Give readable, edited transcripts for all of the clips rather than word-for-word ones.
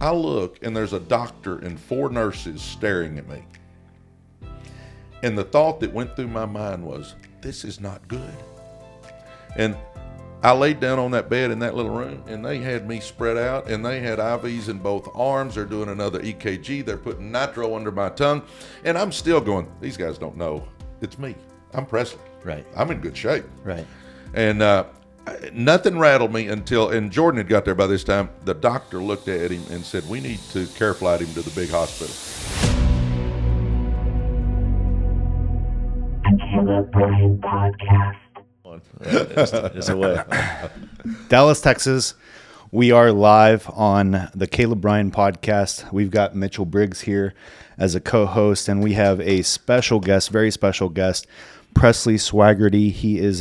I look, and there's a doctor and 4 nurses staring at me. And the thought that went through my mind was, this is not good. And I laid down on that bed in that little room, and they had me spread out, and they had IVs in both arms. They're doing another EKG. They're putting nitro under my tongue. And I'm still going, these guys don't know. It's me. I'm Presley. Right. I'm in good shape. Right. And nothing rattled me until, and Jordan had got there by this time, the doctor looked at him and said, we need to care flight him to the big hospital. Caleb Bryan Podcast. It's a way. Dallas, Texas. We are live on the Caleb Bryan Podcast. We've got Mitchell Briggs here as a co-host, and we have a special guest, very special guest, Presley Swagerty. He is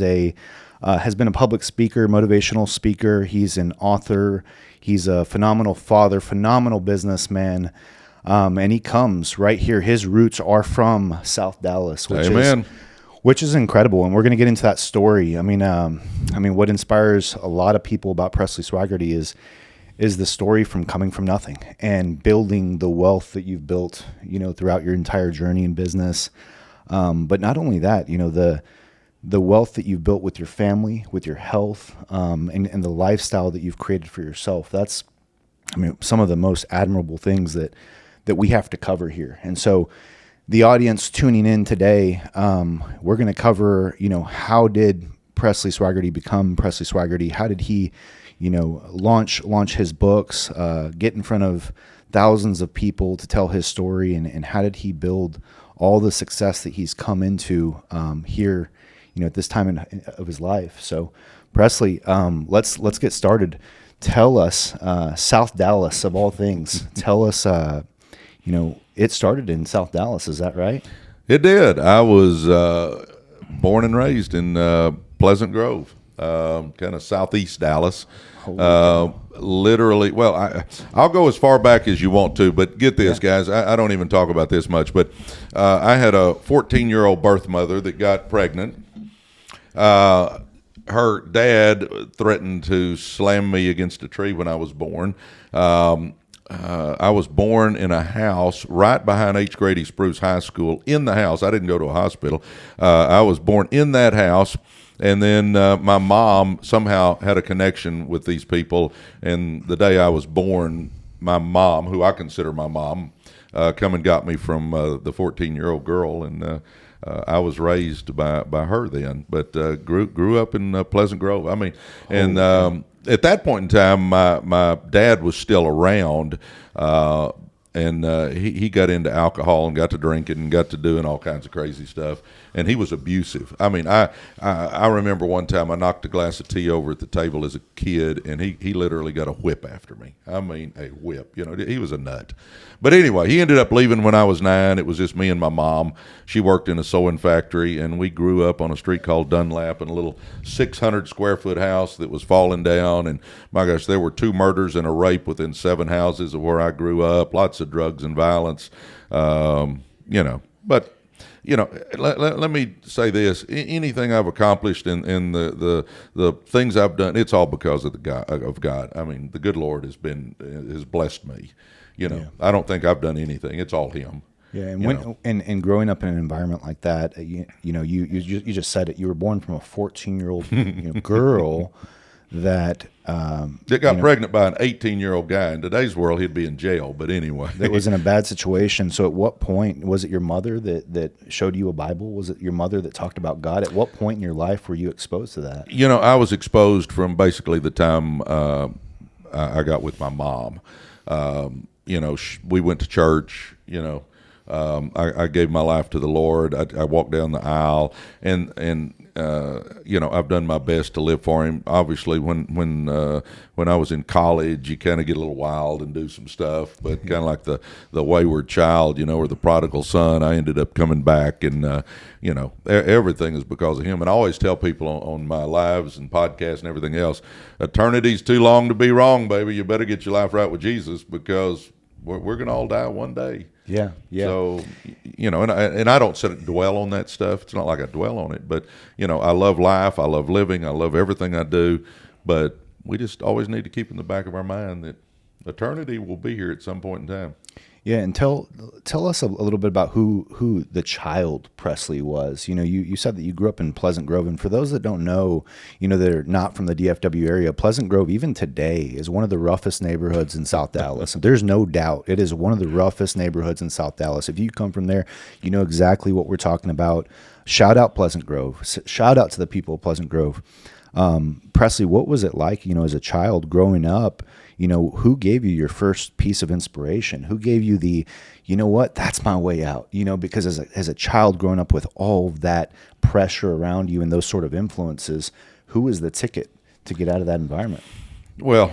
has been a public speaker, motivational speaker. He's an author. He's a phenomenal father, phenomenal businessman. And he comes right here. His roots are from South Dallas, which is incredible. And we're going to get into that story. I mean, what inspires a lot of people about Presley Swagerty is the story from coming from nothing and building the wealth that you've built, throughout your entire journey in business. But not only that, the wealth that you've built with your family, with your health, and the lifestyle that you've created for yourself. That's, some of the most admirable things that we have to cover here. And so the audience tuning in today, we're going to cover, how did Presley Swagerty become Presley Swagerty? How did he, launch his books, get in front of thousands of people to tell his story, and how did he build all the success that he's come into here, at this time of his life. So Presley, let's get started. Tell us, South Dallas of all things, tell us, it started in South Dallas. Is that right? It did. I was born and raised in Pleasant Grove, kind of southeast Dallas. Literally, well, I'll go as far back as you want to, but get this, guys. I don't even talk about this much, but I had a 14-year-old birth mother that got pregnant. Her dad threatened to slam me against a tree when I was born. I was born in a house right behind H. Grady Spruce High School. In the house, I didn't go to a hospital. I was born in that house, and then my mom somehow had a connection with these people. And the day I was born, my mom, who I consider my mom, come and got me from the 14-year-old girl, and I was raised by her then. But grew up in Pleasant Grove. At that point in time, my dad was still around, and he got into alcohol and got to drinking and got to doing all kinds of crazy stuff. And he was abusive. I remember one time I knocked a glass of tea over at the table as a kid, and he literally got a whip after me. A whip. He was a nut. But anyway, he ended up leaving when I was 9. It was just me and my mom. She worked in a sewing factory, and we grew up on a street called Dunlap in a little 600-square-foot house that was falling down. And my gosh, there were 2 murders and a rape within 7 houses of where I grew up. Lots of drugs and violence. But let me say this: anything I've accomplished in the things I've done, it's all because of God. The good Lord has blessed me. I don't think I've done anything. It's all Him. Yeah, and growing up in an environment like that, you just said it. You were born from a 14-year-old girl that got pregnant by an 18-year-old guy. In today's world, he'd be in jail. But anyway, that was in a bad situation. So, at what point was it your mother that showed you a Bible? Was it your mother that talked about God? At what point in your life were you exposed to that? I was exposed from basically the time I got with my mom. We went to church. I gave my life to the Lord. I walked down the aisle, and I've done my best to live for Him. Obviously, when I was in college, you kind of get a little wild and do some stuff, but kind of like the wayward child, or the prodigal son, I ended up coming back, and everything is because of Him. And I always tell people on my lives and podcasts and everything else, eternity's too long to be wrong, baby. You better get your life right with Jesus, because we're going to all die one day. Yeah. So, and I don't sit and dwell on that stuff. It's not like I dwell on it, but, I love life. I love living. I love everything I do. But we just always need to keep in the back of our mind that, eternity will be here at some point in time. Yeah, and tell us a little bit about who the child Presley was. You said that you grew up in Pleasant Grove, and for those that don't know, that are not from the DFW area, Pleasant Grove even today is one of the roughest neighborhoods in South Dallas. There's no doubt it is one of the roughest neighborhoods in South Dallas. If you come from there, you know exactly what we're talking about. Shout out Pleasant Grove. Shout out to the people of Pleasant Grove. Presley, what was it like, as a child growing up? Who gave you your first piece of inspiration? Who gave you the, that's my way out? Because as a child growing up with all of that pressure around you and those sort of influences, who was the ticket to get out of that environment? Well,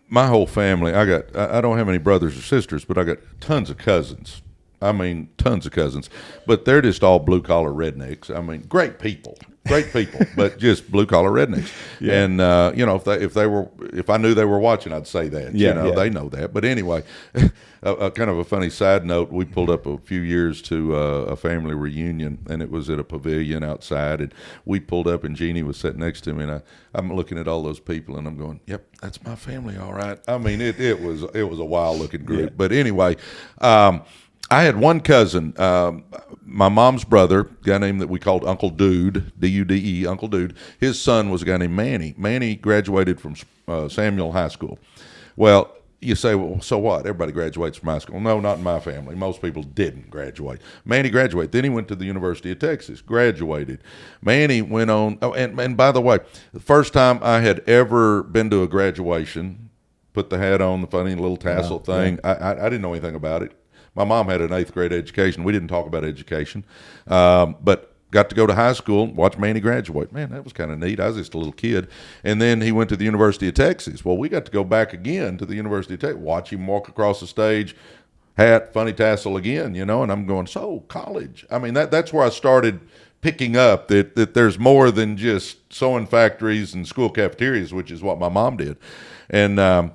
my whole family, I don't have any brothers or sisters, but I got tons of cousins. I mean, tons of cousins, but they're just all blue collar rednecks. I mean, great people, but just blue collar rednecks. Yeah. And if I knew they were watching, I'd say that. They know that. But anyway, a kind of a funny side note: we pulled up a few years to a family reunion, and it was at a pavilion outside. And we pulled up, and Jeannie was sitting next to me, and I'm looking at all those people, and I'm going, "Yep, that's my family, all right." I mean, it was a wild looking group. Yeah. But anyway. I had one cousin, my mom's brother, a guy named that we called Uncle Dude, D-U-D-E, Uncle Dude. His son was a guy named Manny. Manny graduated from Samuel High School. Well, you say, well, so what? Everybody graduates from high school. No, not in my family. Most people didn't graduate. Manny graduated. Then he went to the University of Texas, graduated. Manny went on, and by the way, the first time I had ever been to a graduation, put the hat on, the funny little tassel thing, yeah. I didn't know anything about it. My mom had an 8th grade education. We didn't talk about education, but got to go to high school and watch Manny graduate. Man, that was kind of neat. I was just a little kid. And then he went to the University of Texas. Well, we got to go back again to the University of Texas, watch him walk across the stage, hat, funny tassel again, and I'm going, so college. I mean, that's where I started picking up that there's more than just sewing factories and school cafeterias, which is what my mom did. And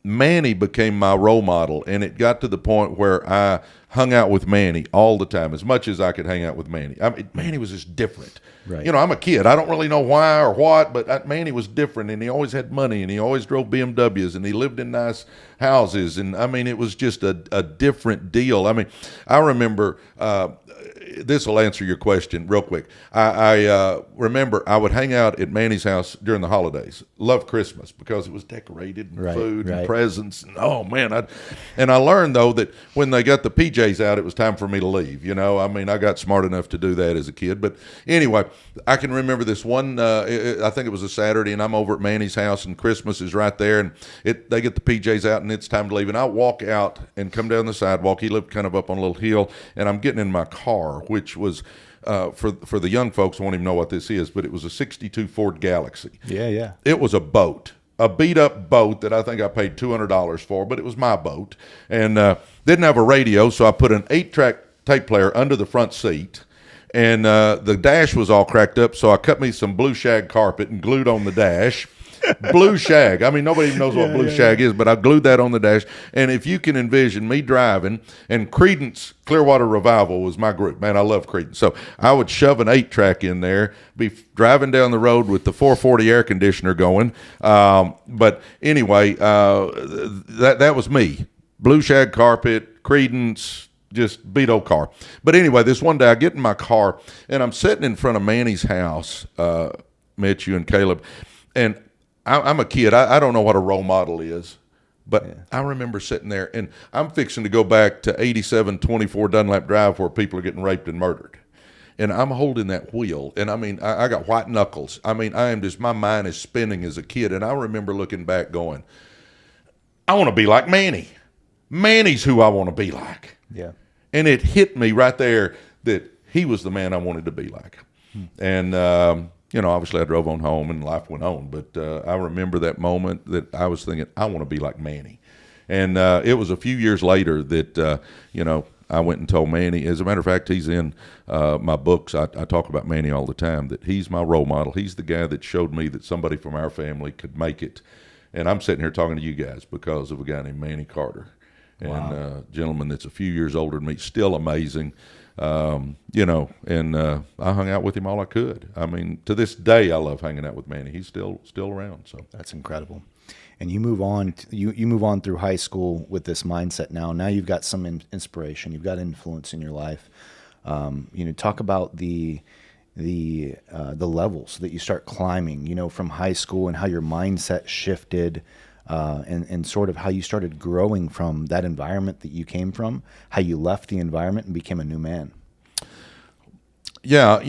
Manny became my role model, and it got to the point where I hung out with Manny all the time, as much as I could hang out with Manny. I mean, Manny was just different. Right. I'm a kid. I don't really know why or what, but Manny was different, and he always had money, and he always drove BMWs, and he lived in nice houses, and I mean, it was just a different deal. I mean, I remember this will answer your question real quick. I remember I would hang out at Manny's house during the holidays. Loved Christmas because it was decorated and food and presents. And, oh, man. I learned, though, that when they got the PJs out, it was time for me to leave. I mean, I got smart enough to do that as a kid. But anyway, I can remember this one, I think it was a Saturday, and I'm over at Manny's house, and Christmas is right there. And they get the PJs out, and it's time to leave. And I walk out and come down the sidewalk. He lived kind of up on a little hill, and I'm getting in my car, which was for the young folks who won't even know what this is, but it was a 62 Ford Galaxy. Yeah. It was a boat, a beat-up boat that I think I paid $200 for, but it was my boat. And didn't have a radio, so I put an 8-track tape player under the front seat. And the dash was all cracked up, so I cut me some blue shag carpet and glued on the dash. Blue shag. I mean, nobody even knows what blue shag is, but I glued that on the dash. And if you can envision me driving, and Creedence Clearwater Revival was my group. Man, I love Creedence. So I would shove an 8-track in there, be driving down the road with the 440 air conditioner going. But anyway, that was me. Blue shag carpet, Creedence, just beat old car. But anyway, this one day I get in my car, and I'm sitting in front of Manny's house, Mitch, you and Caleb, and I'm a kid. I don't know what a role model is, but I remember sitting there, and I'm fixing to go back to 8724 Dunlap Drive where people are getting raped and murdered. And I'm holding that wheel, and I mean, I got white knuckles. I mean, my mind is spinning as a kid, and I remember looking back going, I want to be like Manny. Manny's who I want to be like. Yeah. And it hit me right there that he was the man I wanted to be like. And, obviously I drove on home and life went on. But I remember that moment that I was thinking, I want to be like Manny. And it was a few years later that, I went and told Manny. As a matter of fact, he's in my books. I talk about Manny all the time, that he's my role model. He's the guy that showed me that somebody from our family could make it. And I'm sitting here talking to you guys because of a guy named Manny Carter. And a gentleman that's a few years older than me, still amazing, and I hung out with him all I could. I mean, to this day, I love hanging out with Manny. He's still around. So that's incredible. and you move on. You move on through high school with this mindset. Now you've got some inspiration. You've got influence in your life. Talk about the levels that you start climbing. From high school and how your mindset shifted. And sort of how you started growing from that environment that you came from, how you left the environment and became a new man. Yeah,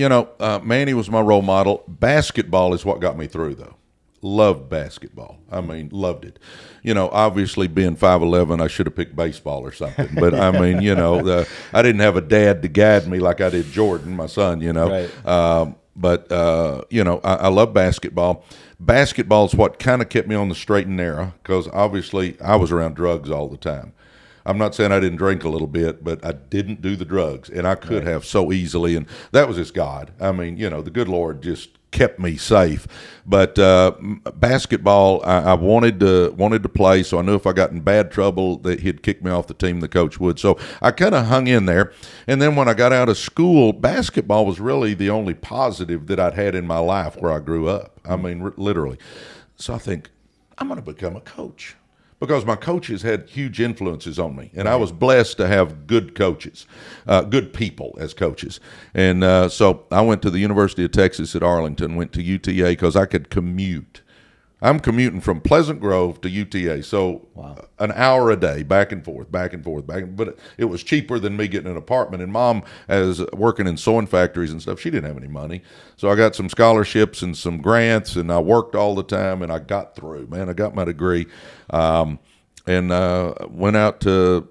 Manny was my role model. Basketball is what got me through, though. Loved basketball. I mean, loved it. Obviously being 5'11", I should have picked baseball or something. But I mean, I didn't have a dad to guide me like I did Jordan, my son. Right. I love basketball. Basketball is what kind of kept me on the straight and narrow because obviously I was around drugs all the time. I'm not saying I didn't drink a little bit, but I didn't do the drugs, and I could have so easily, and that was just God. I mean, the good Lord just kept me safe. But basketball, I wanted to play, so I knew if I got in bad trouble that he'd kick me off the team, the coach would. So I kind of hung in there. And then when I got out of school, basketball was really the only positive that I'd had in my life where I grew up. I mean, literally. So I think, I'm going to become a coach. Because my coaches had huge influences on me, and I was blessed to have good coaches, good people as coaches. And so I went to the University of Texas at Arlington, went to UTA because I could commute. I'm commuting from Pleasant Grove to UTA, so an hour a day, back and forth. But it was cheaper than me getting an apartment. And Mom, as working in sewing factories and stuff, she didn't have any money. So I got some scholarships and some grants, and I worked all the time, and I got through. Man, I got my degree. And went out to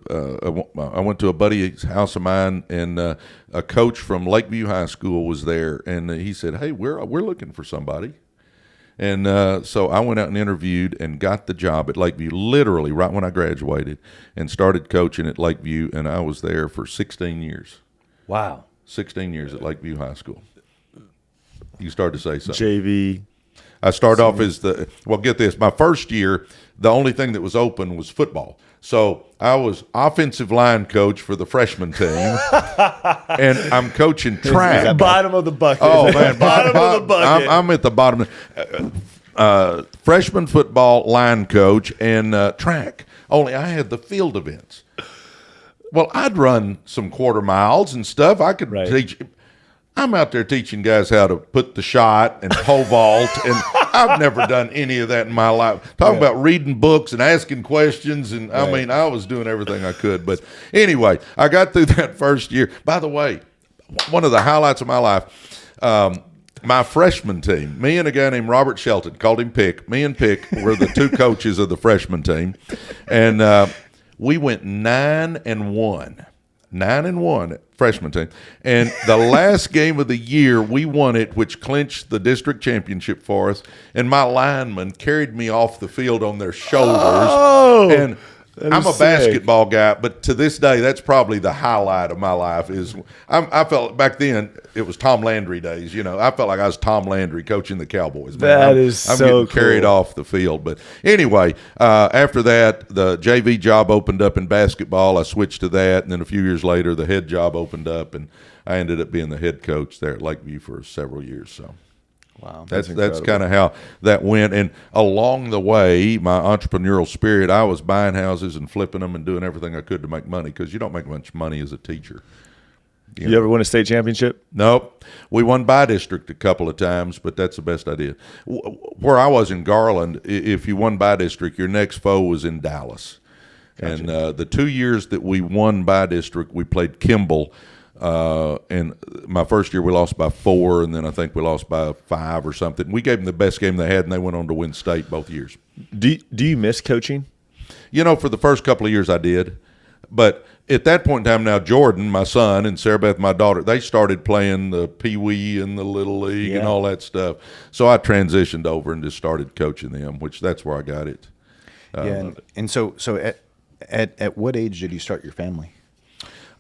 I went to a buddy's house of mine, and a coach from Lakeview High School was there, and he said, "Hey, we're looking for somebody." And so I went out and interviewed and got the job at Lakeview, literally right when I graduated, and started coaching at Lakeview, and I was there for 16 years. Wow. 16 years at Lakeview High School. You started to say something. JV. I started off as get this, my first year, the only thing that was open was football. So I was offensive line coach for the freshman team, and I'm coaching track. Bottom of the bucket. Oh, man. Bottom of the bucket. I'm at the bottom. Freshman football line coach and track. Only I had the field events. Well, I'd run some quarter miles and stuff. I could teach. I'm out there teaching guys how to put the shot and pole vault, and I've never done any of that in my life. Talking about reading books and asking questions, and I mean, I was doing everything I could. But anyway, I got through that first year. By the way, one of the highlights of my life, my freshman team, me and a guy named Robert Shelton, called him Pick. Me and Pick were the two coaches of the freshman team, and we went 9-1. 9-1 freshman team, and the last game of the year we won it, which clinched the district championship for us. And my linemen carried me off the field on their shoulders. And I'm a basketball guy, but to this day, that's probably the highlight of my life. I felt back then it was Tom Landry days. I felt like I was Tom Landry coaching the Cowboys. Man, I'm getting carried off the field. But anyway, after that, the JV job opened up in basketball. I switched to that, and then a few years later, the head job opened up, and I ended up being the head coach there at Lakeview for several years. So. Wow, that's kind of how that went. And along the way, my entrepreneurial spirit, I was buying houses and flipping them and doing everything I could to make money, because you don't make much money as a teacher. You ever win a state championship? Nope. We won by district a couple of times, but that's the best I did. Where I was in Garland, if you won by district, your next foe was in Dallas. Gotcha. And the 2 years that we won by district, we played Kimball. And my first year we lost by 4, and then I think we lost by 5 or something. We gave them the best game they had, and they went on to win state both years. Do you miss coaching? For the first couple of years I did. But at that point in time now, Jordan, my son, and Sarah Beth, my daughter, they started playing the Pee Wee and the Little League and all that stuff. So I transitioned over and just started coaching them, which that's where I got it. And so at what age did you start your family?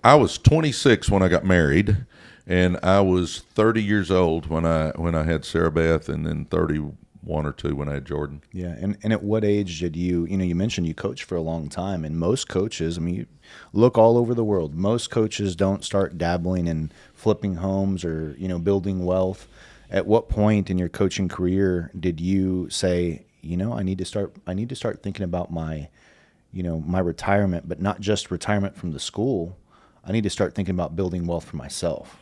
I was 26 when I got married, and I was 30 years old when I had Sarah Beth, and then 31 or 2 when I had Jordan. Yeah, and at what age did you mentioned you coached for a long time, and most coaches, you look all over the world, most coaches don't start dabbling in flipping homes or, building wealth. At what point in your coaching career did you say, I need to start thinking about my, my retirement, but not just retirement from the school. I need to start thinking about building wealth for myself.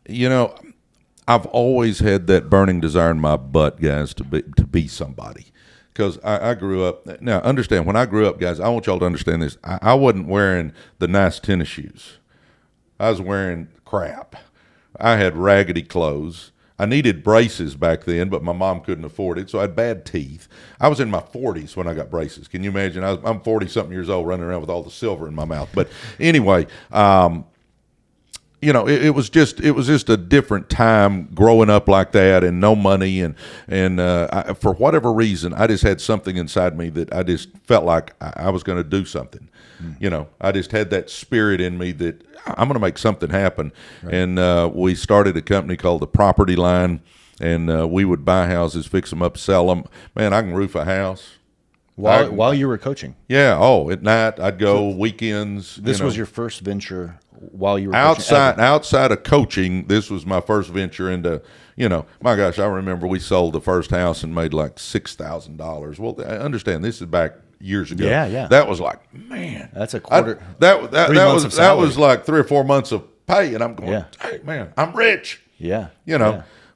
I've always had that burning desire in my butt, guys, to be somebody. Because I grew up. Now, understand, when I grew up, guys, I want y'all to understand this. I wasn't wearing the nice tennis shoes. I was wearing crap. I had raggedy clothes. I needed braces back then, but my mom couldn't afford it, so I had bad teeth. I was in my 40s when I got braces. Can you imagine? I'm 40-something years old running around with all the silver in my mouth. But anyway, it was just a different time growing up like that, and no money, and for whatever reason, I just had something inside me that I just felt like I was going to do something. I just had that spirit in me that I'm going to make something happen. Right. And we started a company called the Property Line, and we would buy houses, fix them up, sell them. Man, I can roof a house. While you were coaching? Yeah. Oh, at night I'd go, weekends. This was your first venture while you were outside of coaching. This was my first venture into, my gosh, I remember we sold the first house and made like $6,000. Well, I understand this is back years ago. Yeah. That was like, man, that's a quarter. That was like 3 or 4 months of pay, and I'm going, hey man, I'm rich. Yeah.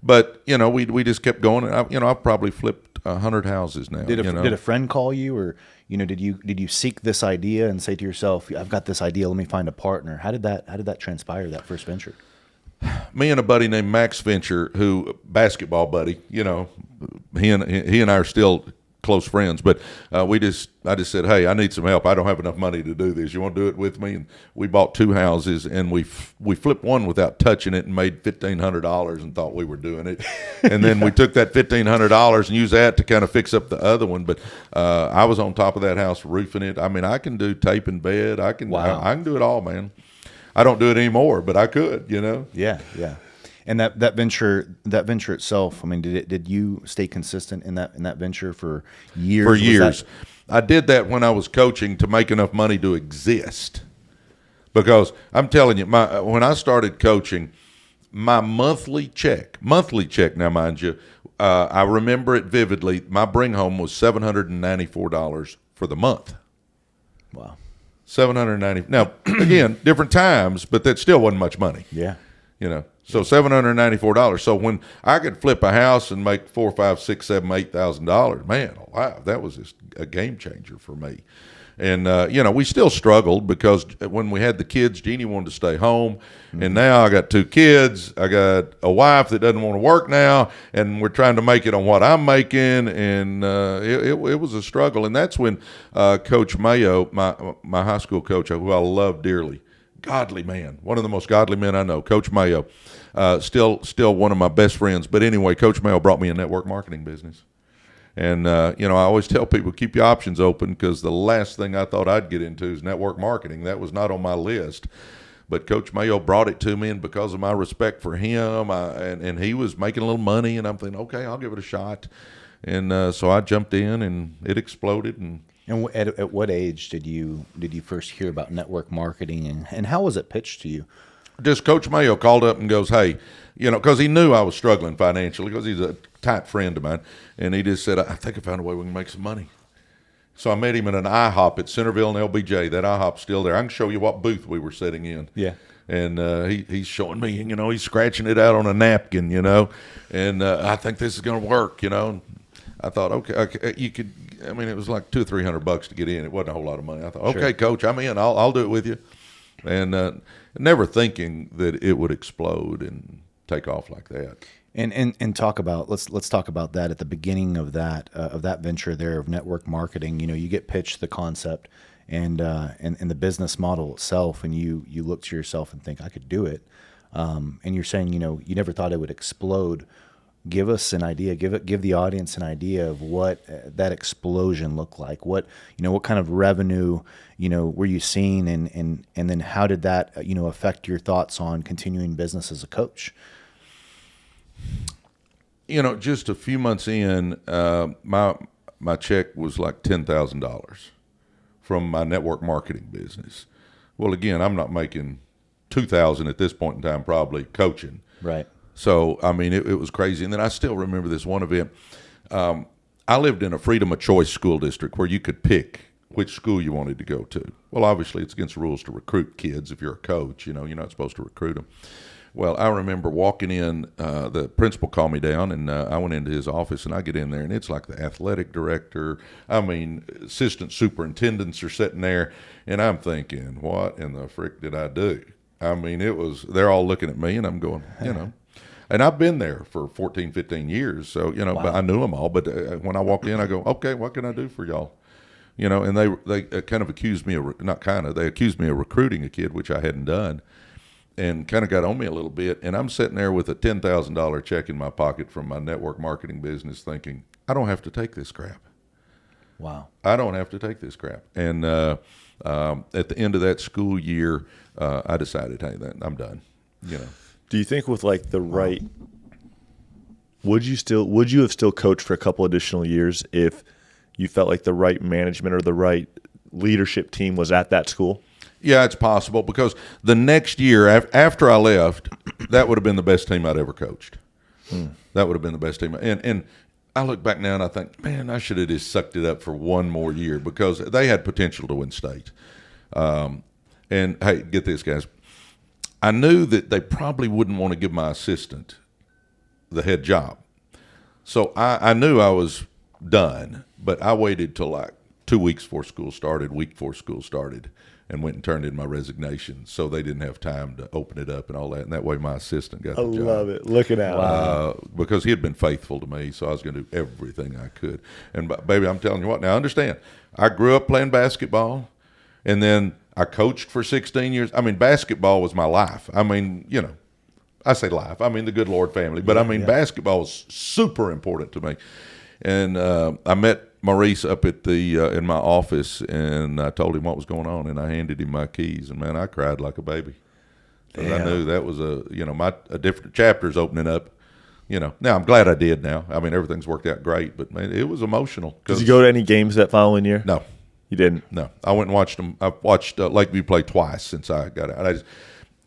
But we just kept going, and I've probably flipped 100 houses now. Did a friend call you, or did you seek this idea and say to yourself, I've got this idea, let me find a partner? How did that transpire, that first venture? Me and a buddy named Max Fincher, who basketball buddy, he and I are still close friends, but I just said, hey, I need some help. I don't have enough money to do this. You want to do it with me? And we bought 2 houses, and we flipped one without touching it and made $1,500 and thought we were doing it. And then we took that $1,500 and used that to kind of fix up the other one. But I was on top of that house roofing it. I mean, I can do tape and bed. I can do it all, man. I don't do it anymore, but I could, Yeah. And that venture itself, I mean, did you stay consistent in that venture for years? For years. I did that when I was coaching to make enough money to exist. Because I'm telling you, when I started coaching, my monthly check, now mind you, I remember it vividly, my bring home was $794 for the month. Wow. $790. Now, again, different times, but that still wasn't much money. Yeah. So $794. So when I could flip a house and make $4,000, $5,000, $6,000, $7,000, $8,000, man, wow, that was just a game changer for me. And we still struggled because when we had the kids, Jeannie wanted to stay home, and now I got 2 kids. I got a wife that doesn't want to work now, and we're trying to make it on what I'm making, and it was a struggle. And that's when Coach Mayo, my high school coach, who I love dearly, godly man, one of the most godly men I know, Coach Mayo, still one of my best friends. But anyway, Coach Mayo brought me a network marketing business. And, I always tell people, keep your options open, because the last thing I thought I'd get into is network marketing. That was not on my list. But Coach Mayo brought it to me, and because of my respect for him, and he was making a little money, and I'm thinking, okay, I'll give it a shot. And so I jumped in, and it exploded. And at what age did you first hear about network marketing, and how was it pitched to you? Just Coach Mayo called up and goes, hey, because he knew I was struggling financially, because he's a tight friend of mine, and he just said, I think I found a way we can make some money. So I met him in an IHOP at Centerville and LBJ. That IHOP's still there. I can show you what booth we were sitting in. Yeah. And he's showing me, he's scratching it out on a napkin, and I think this is going to work, And I thought, okay, you could. I mean, it was like $200 or $300 to get in. It wasn't a whole lot of money. I thought, okay, sure. Coach, I'm in. I'll do it with you. And never thinking that it would explode and take off like that. And talk about let's talk about that at the beginning of that venture there of network marketing. You get pitched the concept and the business model itself, and you look to yourself and think, I could do it. And you're saying you never thought it would explode. Give us an idea. Give the audience an idea of what that explosion looked like. What kind of revenue were you seeing, and then how did that affect your thoughts on continuing business as a coach? Just a few months in, my check was like $10,000 from my network marketing business. Well, again, I'm not making $2,000 at this point in time, probably coaching. Right. So, I mean, it was crazy. And then I still remember this one event. I lived in a freedom of choice school district where you could pick which school you wanted to go to. Well, obviously, it's against the rules to recruit kids. If you're a coach, you're not supposed to recruit them. Well, I remember walking in, the principal called me down, and I went into his office, and I get in there, and it's like the athletic director. Assistant superintendents are sitting there, and I'm thinking, what in the frick did I do? They're all looking at me, and I'm going, And I've been there for 14, 15 years, so, but I knew them all. But when I walk in, I go, okay, what can I do for y'all? And they kind of accused me of, they accused me of recruiting a kid, which I hadn't done, and kind of got on me a little bit. And I'm sitting there with a $10,000 check in my pocket from my network marketing business thinking, I don't have to take this crap. Wow. I don't have to take this crap. And at the end of that school year, I decided, hey, I'm done, Do you think with like the right, would you have still coached for a couple additional years if you felt like the right management or the right leadership team was at that school? Yeah, it's possible, because the next year after I left, that would have been the best team I'd ever coached. That would have been the best team. And I look back now and I think, man, I should have just sucked it up for one more year, because they had potential to win state. And hey, get this, guys. I knew that they probably wouldn't want to give my assistant the head job. So I knew I was done, but I waited till like 2 weeks before school started, week before school started, and went and turned in my resignation, so they didn't have time to open it up and all that. And that way my assistant got the job. I love it. Looking out. Because he had been faithful to me, so I was going to do everything I could. And, baby, I'm telling you what, now understand, I grew up playing basketball, and then I coached for 16 years. Basketball was my life. I say life. The good Lord family. But, basketball was super important to me. And I met Maurice up at in my office, and I told him what was going on, and I handed him my keys, and man, I cried like a baby. 'Cause I knew that was a different chapter's opening up. Now I'm glad I did. Now everything's worked out great, but man, it was emotional. Did you go to any games that following year? No, you didn't. No, I went and watched them. I've watched Lakeview play twice since I got out.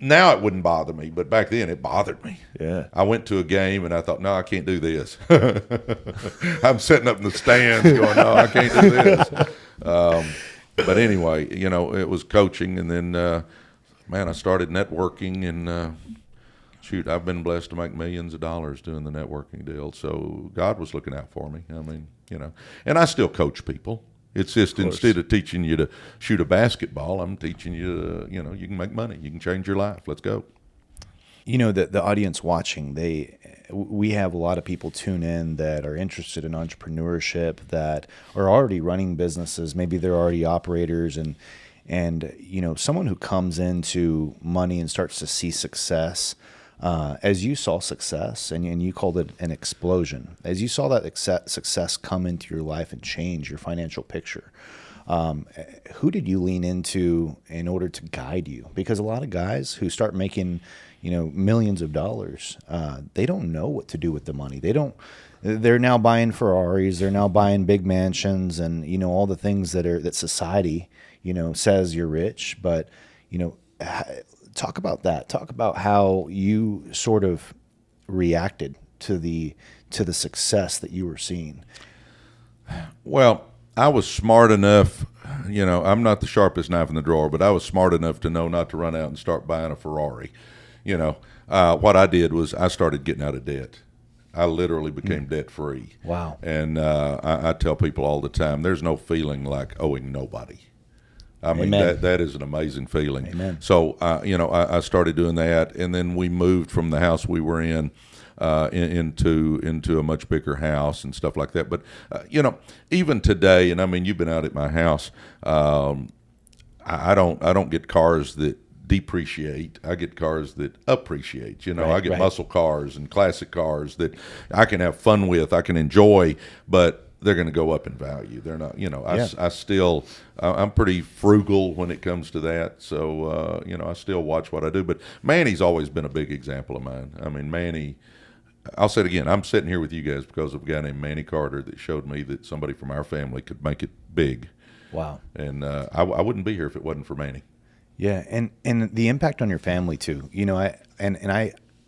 Now it wouldn't bother me, but back then it bothered me. Yeah. I went to a game and I thought, no, I can't do this. I'm sitting up in the stands going, no, I can't do this. But anyway, it was coaching, and then, I started networking, and I've been blessed to make millions of dollars doing the networking deal. So God was looking out for me. And I still coach people. It's just instead of teaching you to shoot a basketball, I'm teaching you, you can make money. You can change your life. Let's go. The audience watching, we have a lot of people tune in that are interested in entrepreneurship, that are already running businesses. Maybe they're already operators, and someone who comes into money and starts to see success. As you saw success, and you called it an explosion, as you saw that success come into your life and change your financial picture, who did you lean into in order to guide you? Because a lot of guys who start making, millions of dollars, they don't know what to do with the money. They're now buying Ferraris, they're now buying big mansions, and all the things that society, says you're rich, but talk about that. Talk about how you sort of reacted to the success that you were seeing. Well, I was smart enough, I'm not the sharpest knife in the drawer, but I was smart enough to know not to run out and start buying a Ferrari. What I did was I started getting out of debt. I literally became debt free. Wow. And I tell people all the time, there's no feeling like owing nobody. That is an amazing feeling. Amen. So, I started doing that, and then we moved from the house we were in into a much bigger house and stuff like that. But, even today, and you've been out at my house, I don't get cars that depreciate. I get cars that appreciate. I get muscle cars and classic cars that I can have fun with, I can enjoy, but they're going to go up in value. They're not, I'm pretty frugal when it comes to that. So, I still watch what I do. But Manny's always been a big example of mine. Manny, I'll say it again, I'm sitting here with you guys because of a guy named Manny Carter that showed me that somebody from our family could make it big. Wow. And I wouldn't be here if it wasn't for Manny. Yeah, and the impact on your family too.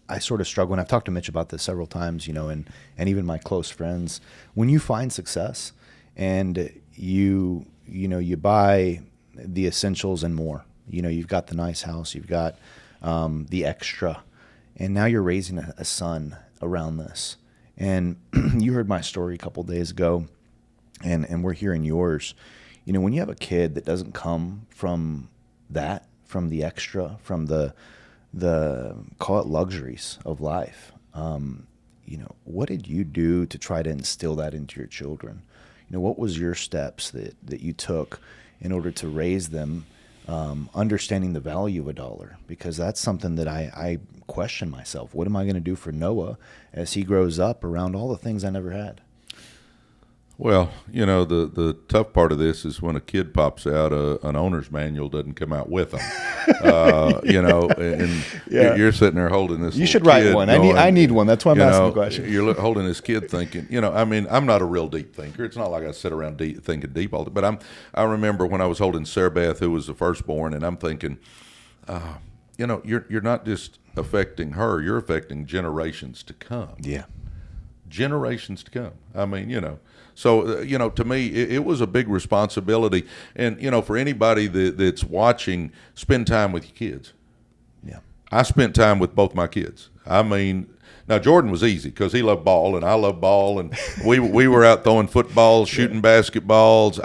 I sort of struggle, and I've talked to Mitch about this several times, and even my close friends. When you find success and you buy the essentials and more, you've got the nice house, you've got the extra, and now you're raising a son around this. And you heard my story a couple of days ago, and we're hearing yours. When you have a kid that doesn't come from that, from the extra, from the call it luxuries of life, what did you do to try to instill that into your children? What was your steps that you took in order to raise them, understanding the value of a dollar? Because that's something that I question myself. What am I going to do for Noah as he grows up around all the things I never had? Well, the tough part of this is when a kid pops out, an owner's manual doesn't come out with them. And you're sitting there holding this. You should write one. I need one. That's why I'm asking the question. You're holding this kid thinking, I'm not a real deep thinker. It's not like I sit around thinking deep all day. But I remember when I was holding Sarah Beth, who was the firstborn, and I'm thinking, you're not just affecting her, you're affecting generations to come. Yeah. Generations to come. So, to me, it was a big responsibility. And, for anybody that's watching, spend time with your kids. Yeah. I spent time with both my kids. Now Jordan was easy because he loved ball and I love ball. And we were out throwing footballs, shooting basketballs.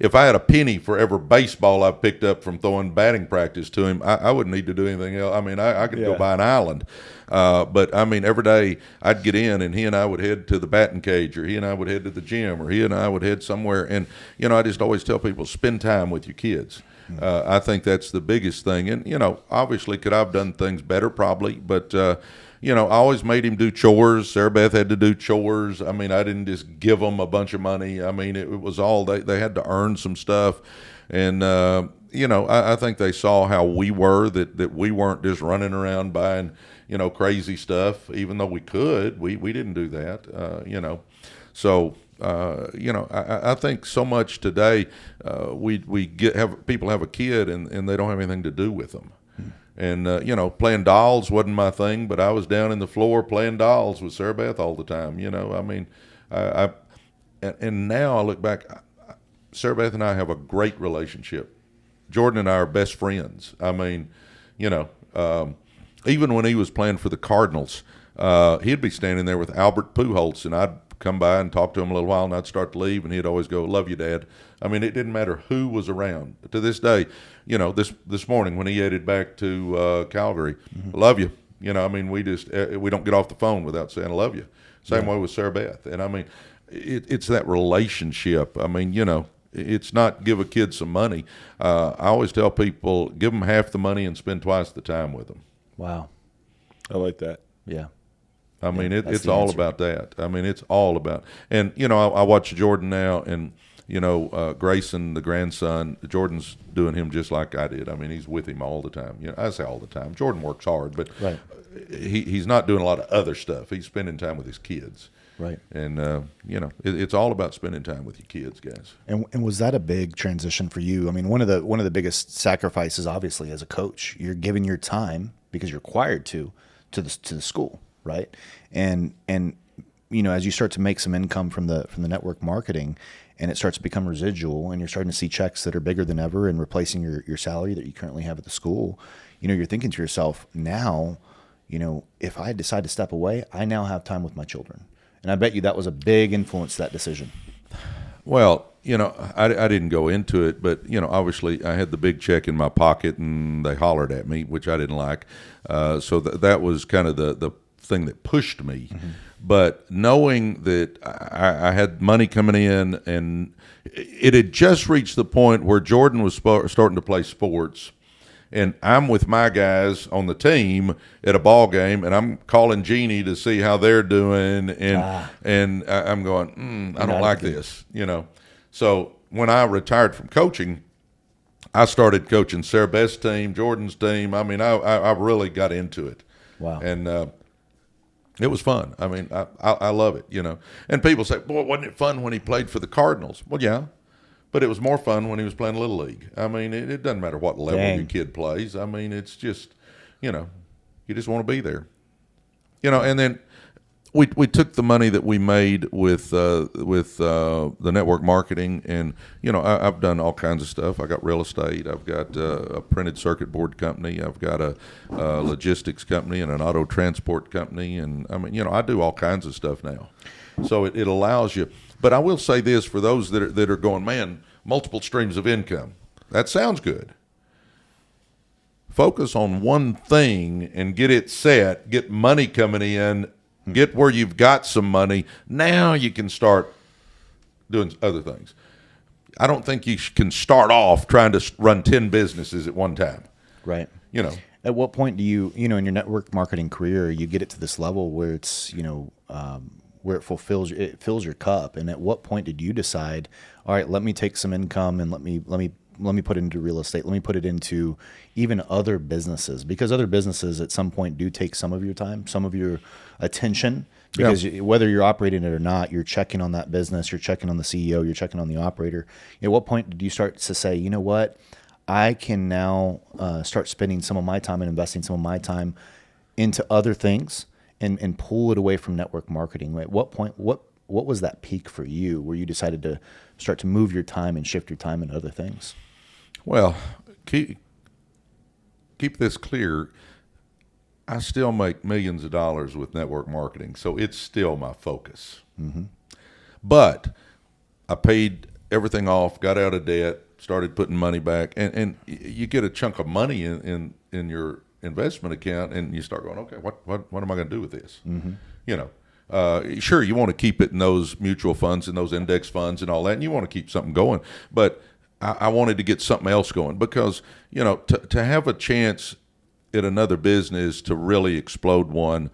If I had a penny for every baseball I picked up from throwing batting practice to him, I wouldn't need to do anything else. I could go buy an island. But every day I'd get in and he and I would head to the batting cage, or he and I would head to the gym, or he and I would head somewhere. And, I just always tell people, spend time with your kids. I think that's the biggest thing. And, obviously could I have done things better? Probably. But, I always made him do chores. Sarah Beth had to do chores. I didn't just give them a bunch of money. It was all, they had to earn some stuff. And, I think they saw how we were, that we weren't just running around buying, crazy stuff, even though we could. We didn't do that, So, I think so much today, people have a kid and they don't have anything to do with them. And, playing dolls wasn't my thing, but I was down in the floor playing dolls with Sarah Beth all the time. And now I look back, Sarah Beth and I have a great relationship. Jordan and I are best friends. Even when he was playing for the Cardinals, he'd be standing there with Albert Pujols, and I'd come by and talk to him a little while, and I'd start to leave, and he'd always go, "Love you, Dad." It didn't matter who was around. To this day, this morning when he headed back to Calgary, "Love you." We don't get off the phone without saying "I love you." Same way with Sarah Beth, and it's that relationship. It's not give a kid some money. I always tell people, give them half the money and spend twice the time with them. Wow. I like that. Yeah. It's all about that. It's all about, and I watch Jordan now, and Grayson, the grandson, Jordan's doing him just like I did. He's with him all the time. I say all the time. Jordan works hard, but right. He's not doing a lot of other stuff. He's spending time with his kids. Right. And it's all about spending time with your kids, guys. And was that a big transition for you? One of the biggest sacrifices, obviously, as a coach, you're giving your time, because you're required to the school, right? And as you start to make some income from the network marketing, and it starts to become residual, and you're starting to see checks that are bigger than ever and replacing your salary that you currently have at the school, you're thinking to yourself, now, if I decide to step away, I now have time with my children. And I bet you that was a big influence to that decision. Well, I didn't go into it, but, obviously I had the big check in my pocket and they hollered at me, which I didn't like. So that was kind of the thing that pushed me. Mm-hmm. But knowing that I had money coming in, and it had just reached the point where Jordan was starting to play sports, and I'm with my guys on the team at a ball game, and I'm calling Jeannie to see how they're doing, and I'm going, I don't like this, So when I retired from coaching, I started coaching Sarah Beth's team, Jordan's team. I really got into it. Wow. And it was fun. I love it, And people say, boy, wasn't it fun when he played for the Cardinals? Well, yeah. But it was more fun when he was playing Little League. It doesn't matter what level your kid plays. It's just, you just want to be there. And then we took the money that we made with the network marketing, and I've done all kinds of stuff. I got real estate. I've got a printed circuit board company. I've got a logistics company and an auto transport company, and I do all kinds of stuff now. So it allows you. But I will say this for those that are going, man, multiple streams of income. That sounds good. Focus on one thing and get it set, get money coming in, get where you've got some money. Now you can start doing other things. I don't think you can start off trying to run 10 businesses at one time. Right. At what point do you, in your network marketing career, you get it to this level where it's, where it fills your cup? And at what point did you decide, all right, let me take some income and let me put it into real estate. Let me put it into even other businesses, because other businesses at some point do take some of your time, some of your attention, because whether you're operating it or not, you're checking on that business, you're checking on the CEO, you're checking on the operator. At what point did you start to say, you know what, I can now start spending some of my time and investing some of my time into other things and pull it away from network marketing? At what point, what was that peak for you where you decided to start to move your time and shift your time into other things? Well, keep this clear. I still make millions of dollars with network marketing, so it's still my focus. Mm-hmm. But I paid everything off, got out of debt, started putting money back, and you get a chunk of money in your investment account, and you start going, okay, what am I going to do with this? Mm-hmm. Sure, you want to keep it in those mutual funds and those index funds and all that, and you want to keep something going, but I wanted to get something else going, because to have a chance at another business to really explode one,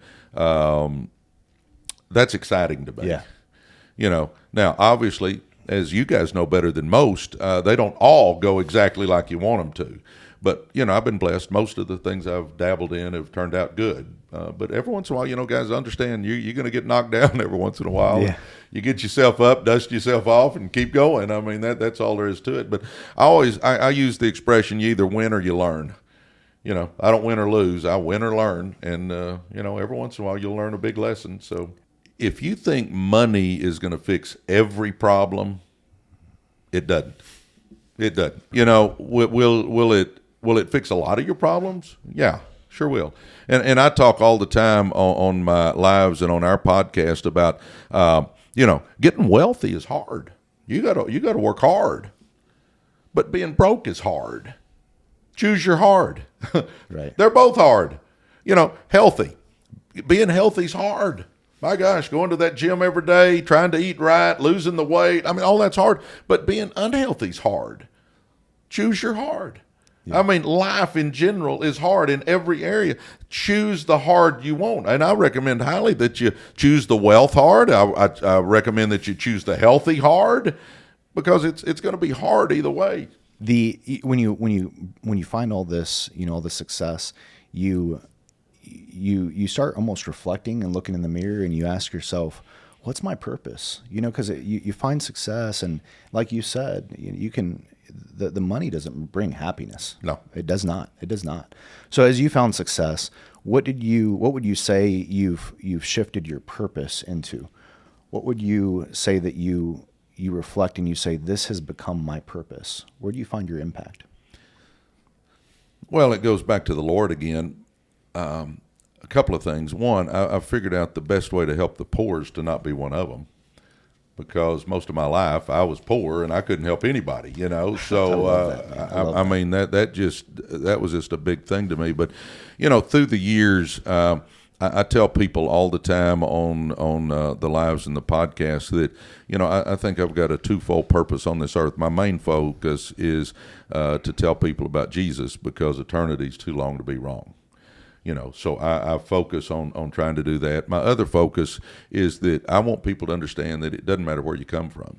that's exciting to me. Yeah. Now obviously, as you guys know better than most, they don't all go exactly like you want them to. But I've been blessed. Most of the things I've dabbled in have turned out good. But every once in a while, guys, understand you're going to get knocked down every once in a while. Yeah. You get yourself up, dust yourself off, and keep going. I mean, that's all there is to it. But I use the expression, you either win or you learn. I don't win or lose. I win or learn. And, every once in a while you'll learn a big lesson. So if you think money is going to fix every problem, it doesn't. It doesn't. Will it fix a lot of your problems? Yeah, sure will. And I talk all the time on my lives and on our podcast about, getting wealthy is hard. You gotta work hard. But being broke is hard. Choose your hard. Right. They're both hard. Healthy. Being healthy is hard. My gosh, going to that gym every day, trying to eat right, losing the weight. All that's hard. But being unhealthy is hard. Choose your hard. Yeah. Life in general is hard in every area. Choose the hard you want. And I recommend highly that you choose the wealth hard. I recommend that you choose the healthy hard, because it's going to be hard either way. When you find all this, all the success, you start almost reflecting and looking in the mirror, and you ask yourself, what's my purpose? Because you find success, and like you said, you can. The money doesn't bring happiness. No, it does not. It does not. So as you found success, what would you say you've shifted your purpose into? What would you say that you reflect and you say, this has become my purpose? Where do you find your impact? Well, it goes back to the Lord again. A couple of things. One, I figured out the best way to help the poor is to not be one of them. Because most of my life I was poor and I couldn't help anybody, So that was just a big thing to me. But through the years, I tell people all the time on the lives and the podcast that I think I've got a twofold purpose on this earth. My main focus is to tell people about Jesus, because eternity's too long to be wrong. So I focus on trying to do that. My other focus is that I want people to understand that it doesn't matter where you come from.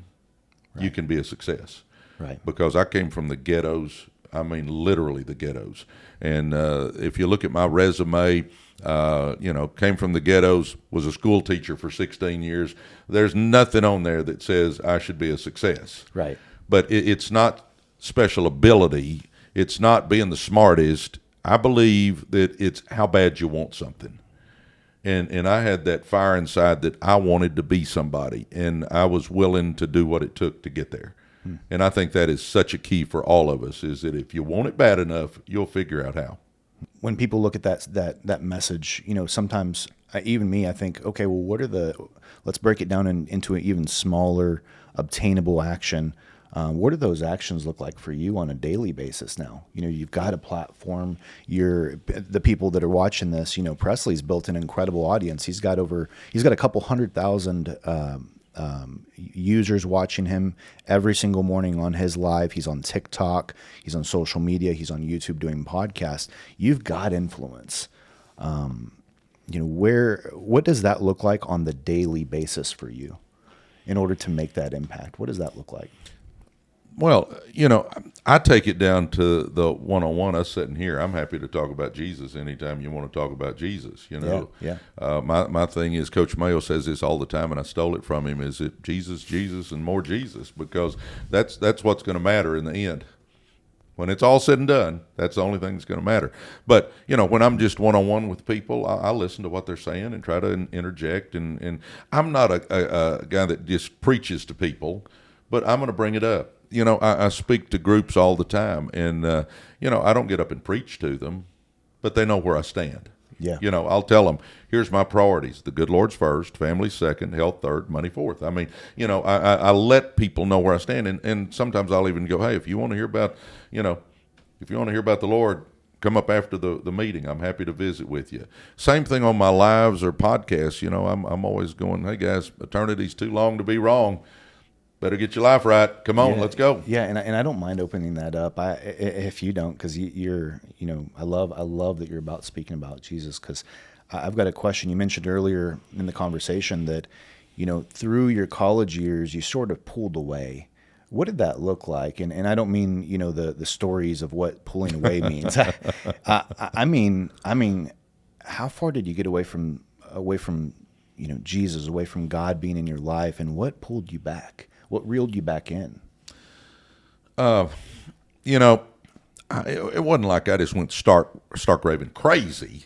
Right. You can be a success. Right. Because I came from the ghettos. Literally the ghettos. And if you look at my resume, came from the ghettos, was a school teacher for 16 years. There's nothing on there that says I should be a success. Right. But it's not special ability. It's not being the smartest. I believe that it's how bad you want something. And I had that fire inside that I wanted to be somebody, and I was willing to do what it took to get there. And I think that is such a key for all of us, is that if you want it bad enough, you'll figure out how. When people look at that message, sometimes even me, I think, okay, well, let's break it down into an even smaller obtainable action. What do those actions look like for you on a daily basis now? You've got a platform. The people that are watching this, Presley's built an incredible audience. He's got a couple 100,000 users watching him every single morning on his live. He's on TikTok. He's on social media. He's on YouTube doing podcasts. You've got influence. What does that look like on the daily basis for you in order to make that impact? What does that look like? Well, I take it down to the one-on-one. Us sitting here, I'm happy to talk about Jesus anytime you want to talk about Jesus. Yeah. My thing is, Coach Mayo says this all the time, and I stole it from him. Is it Jesus, Jesus, and more Jesus? Because that's what's going to matter in the end. When it's all said and done, that's the only thing that's going to matter. But when I'm just one-on-one with people, I listen to what they're saying and try to interject. And I'm not a guy that just preaches to people, but I'm going to bring it up. I speak to groups all the time, and, I don't get up and preach to them, but they know where I stand. Yeah. I'll tell them, here's my priorities. The good Lord's first, family second, health third, money fourth. I mean, I let people know where I stand, and sometimes I'll even go, hey, if you want to hear about, the Lord, come up after the meeting. I'm happy to visit with you. Same thing on my lives or podcasts. I'm always going, hey, guys, eternity's too long to be wrong. Better get your life right. Come on, let's go. Yeah, and I don't mind opening that up. If you don't, because you're, I love that you're about speaking about Jesus. Because I've got a question. You mentioned earlier in the conversation that, through your college years, you sort of pulled away. What did that look like? And I don't mean the stories of what pulling away means. I mean, how far did you get away from Jesus, away from God being in your life, and what pulled you back? What reeled you back in? It wasn't like I just went stark raving crazy,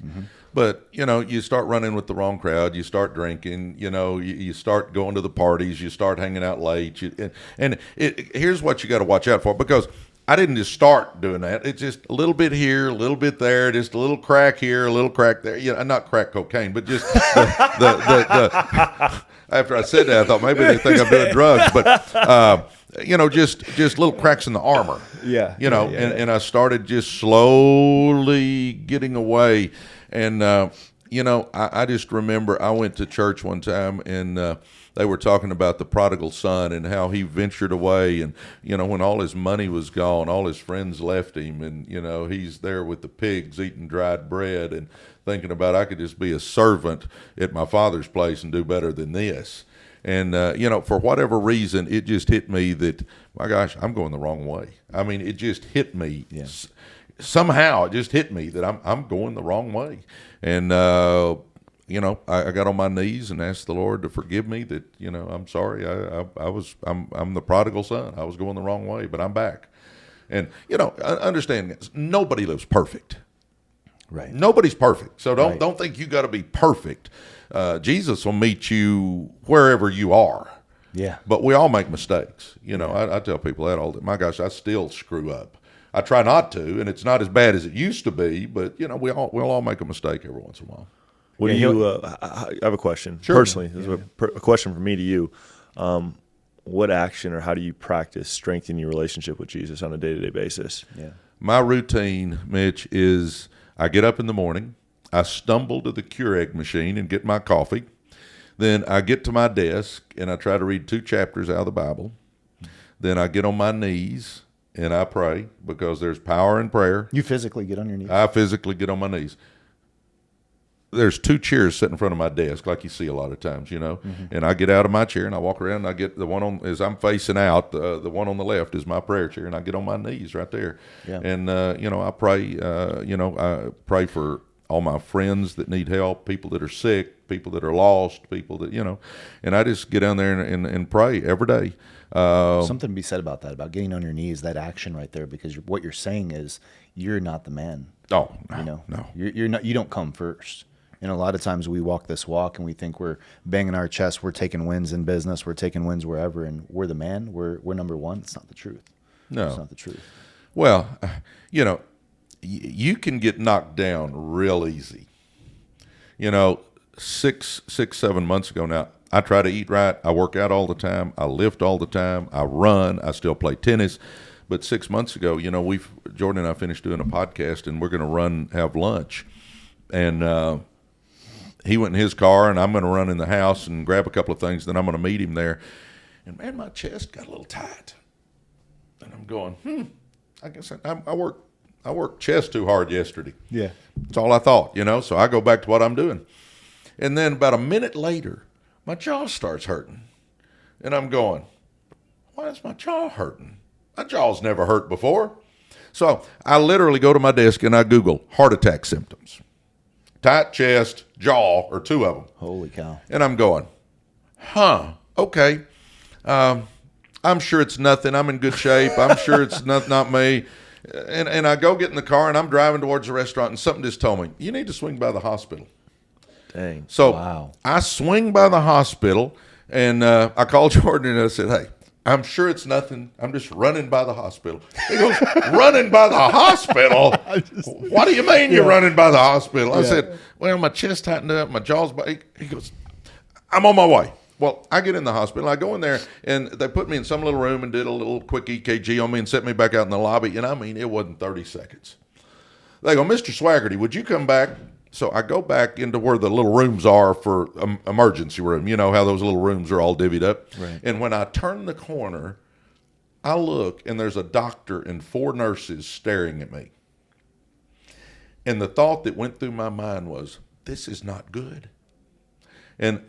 but you start running with the wrong crowd, you start drinking, you start going to the parties, you start hanging out late, here's what you got to watch out for, because I didn't just start doing that. It's just a little bit here, a little bit there, just a little crack here, a little crack there. Not crack cocaine, but just the after I said that, I thought maybe they think I'm doing drugs, but just little cracks in the armor. Yeah. And I started just slowly getting away. And I just remember I went to church one time, and they were talking about the prodigal son and how he ventured away, and when all his money was gone, all his friends left him, and he's there with the pigs eating dried bread and thinking about, I could just be a servant at my father's place and do better than this. And for whatever reason, it just hit me that, my gosh, I'm going the wrong way. I mean, it just hit me. Yeah. Somehow it just hit me that I'm going the wrong way. And I got on my knees and asked the Lord to forgive me, that I'm sorry. I'm the prodigal son. I was going the wrong way, but I'm back. And understand this, nobody lives perfect. Right. Nobody's perfect. So don't think you got to be perfect. Jesus will meet you wherever you are. Yeah. But we all make mistakes. I tell people that all the time. My gosh, I still screw up. I try not to, and it's not as bad as it used to be, but we'll all make a mistake every once in a while. What do you? I have a question. Sure. Personally, this is a question from me to you. What action or how do you practice strengthening your relationship with Jesus on a day-to-day basis? Yeah. My routine, Mitch, is I get up in the morning, I stumble to the Keurig machine and get my coffee. Then I get to my desk and I try to read 2 chapters out of the Bible. Then I get on my knees and I pray, because there's power in prayer. You physically get on your knees? I physically get on my knees. There's 2 chairs sitting in front of my desk, like you see a lot of times, and I get out of my chair and I walk around, and I get the one on, as I'm facing out, the one on the left is my prayer chair, and I get on my knees right there. Yeah. And, I pray, I pray for all my friends that need help, people that are sick, people that are lost, people that, and I just get down there and pray every day. Something to be said about that, about getting on your knees, that action right there, because what you're saying is you're not the man. Oh, no, no. You're not. You don't come first. And a lot of times we walk this walk and we think we're banging our chest, we're taking wins in business, we're taking wins wherever, and we're the man, we're number one. It's not the truth. No. It's not the truth. Well, you know, you can get knocked down real easy. You know, 7 months ago now, I try to eat right. I work out all the time. I lift all the time. I run. I still play tennis. But 6 months ago, you know, Jordan and I finished doing a podcast, and we're going to have lunch. And he went in his car, and I'm going to run in the house and grab a couple of things. Then I'm going to meet him there. And, man, my chest got a little tight. And I'm going, I guess I worked chest too hard yesterday. Yeah. That's all I thought, you know. So I go back to what I'm doing. And then about a minute later, my jaw starts hurting. And I'm going, why is my jaw hurting? My jaw's never hurt before. So I literally go to my desk and I Google heart attack symptoms. Tight chest, jaw, or two of them. Holy cow. And I'm going, okay. I'm sure it's nothing. I'm in good shape. I'm sure it's not me. And I go get in the car, and I'm driving towards the restaurant, and something just told me, you need to swing by the hospital. Dang. So Wow. I swing by the hospital, and I called Jordan, and I said, hey, I'm sure it's nothing. I'm just running by the hospital. He goes, running by the hospital? What do you mean you're running by the hospital? I said, well, my chest tightened up, my jaw's... He goes, I'm on my way. Well, I get in the hospital. I go in there, and they put me in some little room and did a little quick EKG on me and set me back out in the lobby. And I mean, it wasn't 30 seconds. They go, Mr. Swagerty, would you come back? So I go back into where the little rooms are for emergency room. You know how those little rooms are all divvied up? Right. And when I turn the corner, I look, and there's a doctor and 4 nurses staring at me. And the thought that went through my mind was, this is not good. And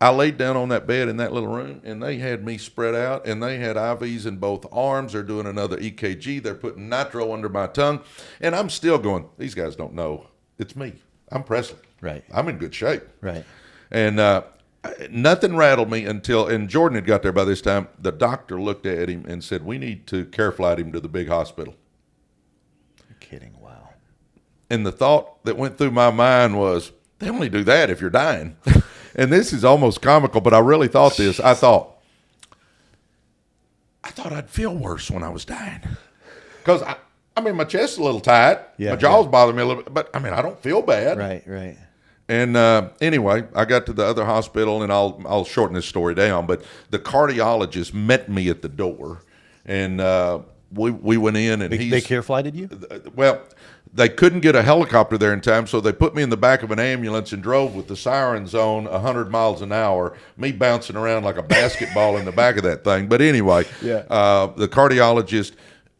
I laid down on that bed in that little room, and they had me spread out, and they had IVs in both arms. They're doing another EKG. They're putting nitro under my tongue. And I'm still going, these guys don't know. It's me. I'm Presley. Right. I'm in good shape. Right. And nothing rattled me until, and Jordan had got there by this time, the doctor looked at him and said, we need to care flight him to the big hospital. You're kidding. Wow. And the thought that went through my mind was, they only do that if you're dying. And this is almost comical, but I really thought this. I thought I'd feel worse when I was dying. Because, I mean, my chest's a little tight. Yeah, my jaw's bothering me a little bit. But, I mean, I don't feel bad. Right, right. And anyway, I got to the other hospital, and I'll shorten this story down. But the cardiologist met me at the door. And we went in, and They care flighted you? well, they couldn't get a helicopter there in time, so they put me in the back of an ambulance and drove with the sirens on 100 miles an hour, me bouncing around like a basketball in the back of that thing. But anyway, the cardiologist,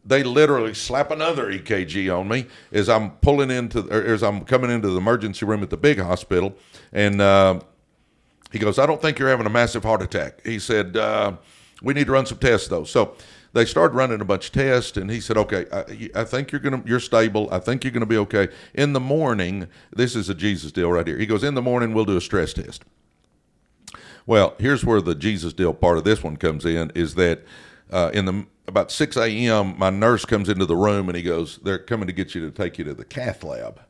they literally slap another EKG on me as I'm coming into the emergency room at the big hospital. And he goes, I don't think you're having a massive heart attack. He said, we need to run some tests, though. So they started running a bunch of tests, and he said, okay, I think you're stable. I think you're going to be okay. In the morning, this is a Jesus deal right here. He goes, in the morning, we'll do a stress test. Well, here's where the Jesus deal part of this one comes in, is that about 6 a.m., my nurse comes into the room, and he goes, they're coming to get you to take you to the cath lab.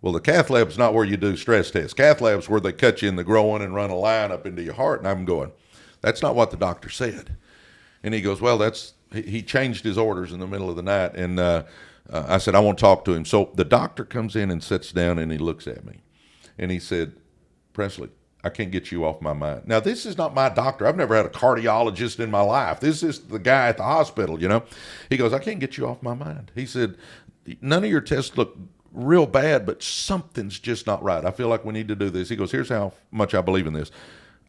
Well, the cath lab's not where you do stress tests. Cath lab's where they cut you in the groin and run a line up into your heart. And I'm going, that's not what the doctor said. And he goes, well, he changed his orders in the middle of the night. And I said, I want to talk to him. So the doctor comes in and sits down, and he looks at me. And he said, Presley, I can't get you off my mind. Now, this is not my doctor. I've never had a cardiologist in my life. This is the guy at the hospital, you know. He goes, I can't get you off my mind. He said, none of your tests look real bad, but something's just not right. I feel like we need to do this. He goes, here's how much I believe in this.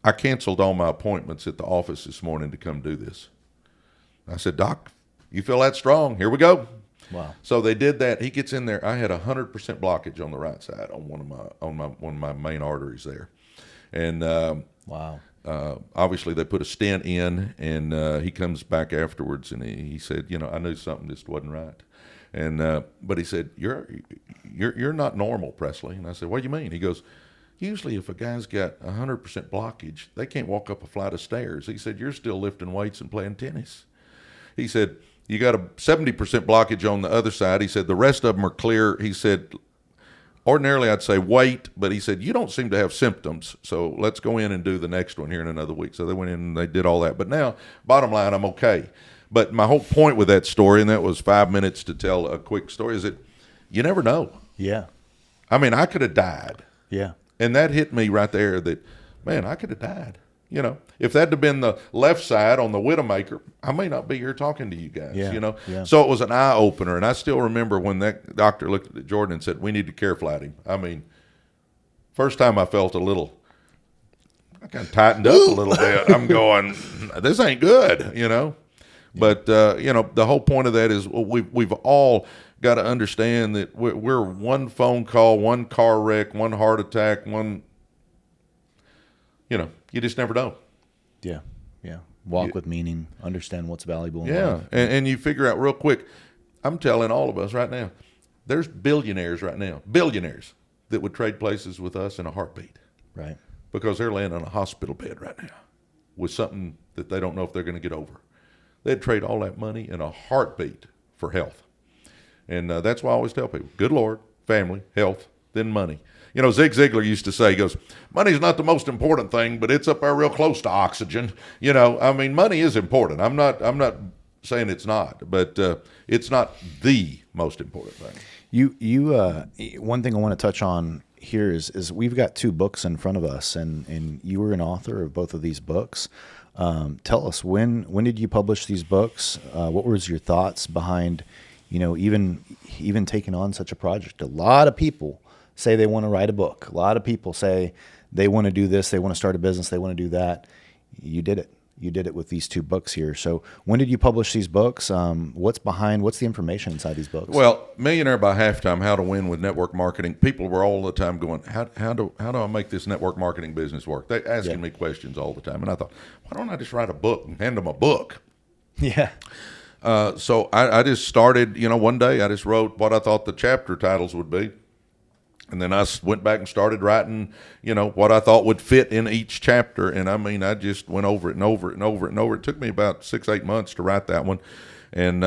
I canceled all my appointments at the office this morning to come do this. I said, Doc, you feel that strong? Here we go. Wow. So they did that. He gets in there. I had 100% blockage on the right side on one of my main arteries there. And Wow. obviously they put a stent in, and he comes back afterwards, and he said, you know, I knew something just wasn't right. And but he said, you're not normal, Presley. And I said, what do you mean? He goes, usually if a guy's got 100% blockage, they can't walk up a flight of stairs. He said, you're still lifting weights and playing tennis. He said, you got a 70% blockage on the other side. He said, the rest of them are clear. He said, ordinarily I'd say wait, but he said, you don't seem to have symptoms, so let's go in and do the next one here in another week. So they went in and they did all that. But now, bottom line, I'm okay. But my whole point with that story, and that was 5 minutes to tell a quick story, is that you never know. Yeah. I mean, I could have died. Yeah. And that hit me right there that, man, I could have died. You know, if that had been the left side on the Widowmaker, I may not be here talking to you guys, Yeah, you know. yeah. So it was an eye-opener. And I still remember when that doctor looked at Jordan and said, we need to care flat him. I mean, first time I felt I kind of tightened up a little bit. I'm going, this ain't good, you know. But, you know, the whole point of that is we've all got to understand that we're one phone call, one car wreck, one heart attack, one, you know, you just never know. Yeah. Yeah. Walk with meaning, understand what's valuable in Yeah. life. And you figure out real quick, I'm telling all of us right now, there's billionaires right now, billionaires that would trade places with us in a heartbeat Right. because they're laying on a hospital bed right now with something that they don't know if they're going to get over. They'd trade all that money in a heartbeat for health. And that's why I always tell people, good Lord, family, health, then money. You know, Zig Ziglar used to say, he goes, money's not the most important thing, but it's up there real close to oxygen. You know, I mean, money is important. I'm not saying it's not, but it's not the most important thing. One thing I want to touch on here is we've got 2 books in front of us, and you were an author of both of these books. Tell us, when did you publish these books? What was your thoughts behind, you know, even taking on such a project? A lot of people say they want to write a book. A lot of people say they want to do this, they want to start a business, they want to do that. You did it. You did it with these 2 books here. So when did you publish these books? What's the information inside these books? Well, Millionaire by Halftime, How to Win with Network Marketing. People were all the time going, how do I make this network marketing business work? They're asking me questions all the time. And I thought, why don't I just write a book and hand them a book? Yeah. So I just started, you know, one day I just wrote what I thought the chapter titles would be. And then I went back and started writing, you know, what I thought would fit in each chapter. And I mean, I just went over it and over it and over it and over it. It took me about 6-8 months to write that one. And,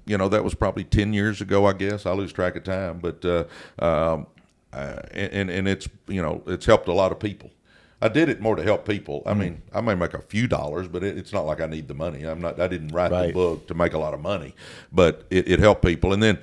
you know, that was probably 10 years ago, I guess. I lose track of time. But, and it's, you know, it's helped a lot of people. I did it more to help people. I mean, I may make a few dollars, but it's not like I need the money. I didn't write the book to make a lot of money, but it helped people. And then,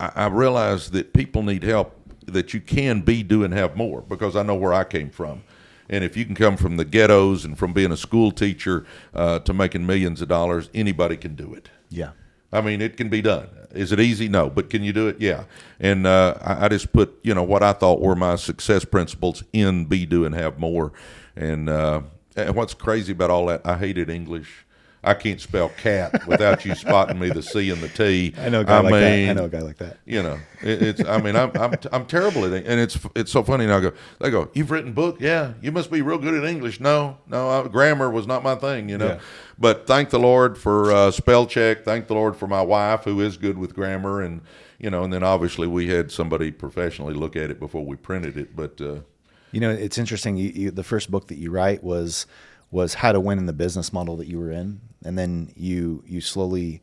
I realized that people need help, that you can be, do, and have more, because I know where I came from. And if you can come from the ghettos and from being a school teacher to making millions of dollars, anybody can do it. Yeah. I mean, it can be done. Is it easy? No. But can you do it? Yeah. And I just put, you know, what I thought were my success principles in Be, Do, and Have More. And what's crazy about all that, I hated English. I can't spell cat without you spotting me the C and the T. I know a guy like that. I know a guy like that. You know, it's. I mean, I'm terrible at it, and it's so funny. And they go, you've written book? Yeah, you must be real good at English. No, grammar was not my thing. You know, Yeah. But thank the Lord for spell check. Thank the Lord for my wife, who is good with grammar, and you know, and then obviously we had somebody professionally look at it before we printed it. But you know, it's interesting. The first book that you write was How to Win in the business model that you were in, and then you slowly,